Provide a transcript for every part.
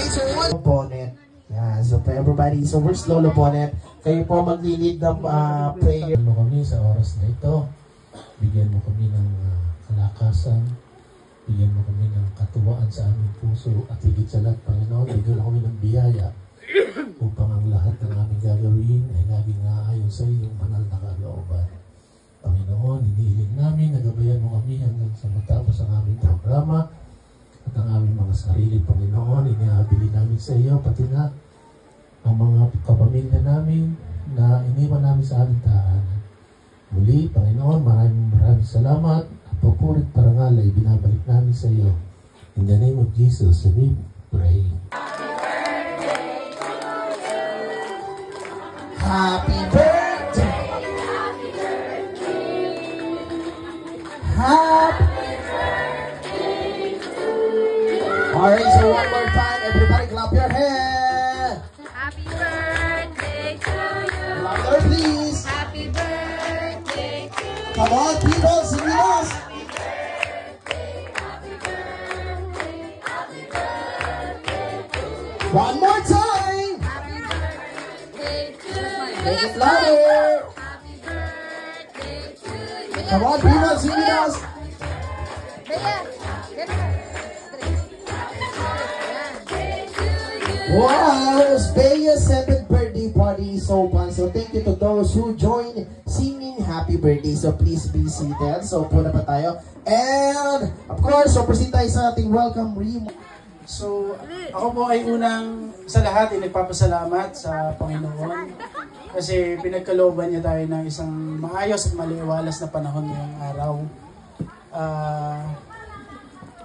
Alright, so one opponent. Yeah, so for everybody, so we're slow opponent. Kayo po maglilid ng prayer. Bigyan mo kami sa oras na ito. Bigyan mo kami ng kalakasan. Bigyan mo kami ng katuwaan sa aming puso. At higit sa lahat, Panginoon, bigyan kami ng biyaya upang ang lahat ng aming gagawin ay laging naayon sa iyong banal na kalooban. Panginoon, hinihiling namin, nagabayan mo kami hanggang sa matapos ang aming programa at ang aming mga sarili, Panginoon, inihabili namin sa iyo, pati na ang mga kapamilya namin na iniwan namin sa aming tahanan. Muli, Panginoon, maraming salamat at papurit parangal ay binabalik namin sa iyo. In the name of Jesus, we pray. Happy birthday! Happy birthday to you! Alright, so one more time, everybody clap your hands! Happy birthday to you! Louder, please! Happy birthday to you! Come on, people, sing with us! Happy birthday, happy birthday, happy birthday to you! One more time! Happy birthday to you! Make it louder! Happy birthday to you! Come on, people, sing with us! Wow, it's Bea's 7th birthday party, so fun. So thank you to those who joined singing happy birthday. So please be seated. So puna pa tayo. And of course, so proceed tayo sa ating welcome remark. So, ako po ay unang sa lahat ay nagpapasalamat sa Panginoon kasi pinagkalooban niya tayo ng isang maayos at maliwalas na panahon ngayong araw.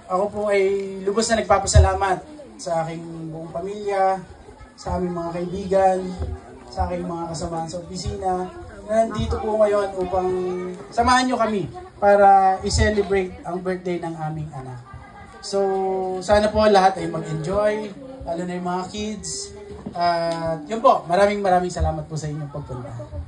Ako po ay lubos na nagpapasalamat sa aking buong pamilya, sa aming mga kaibigan, sa aking mga kasamahan sa opisina, na nandito po ngayon upang samahan nyo kami para i-celebrate ang birthday ng aming anak. So, sana po lahat ay mag-enjoy, lalo na yung mga kids. Yun po, maraming salamat po sa inyong pagpunta.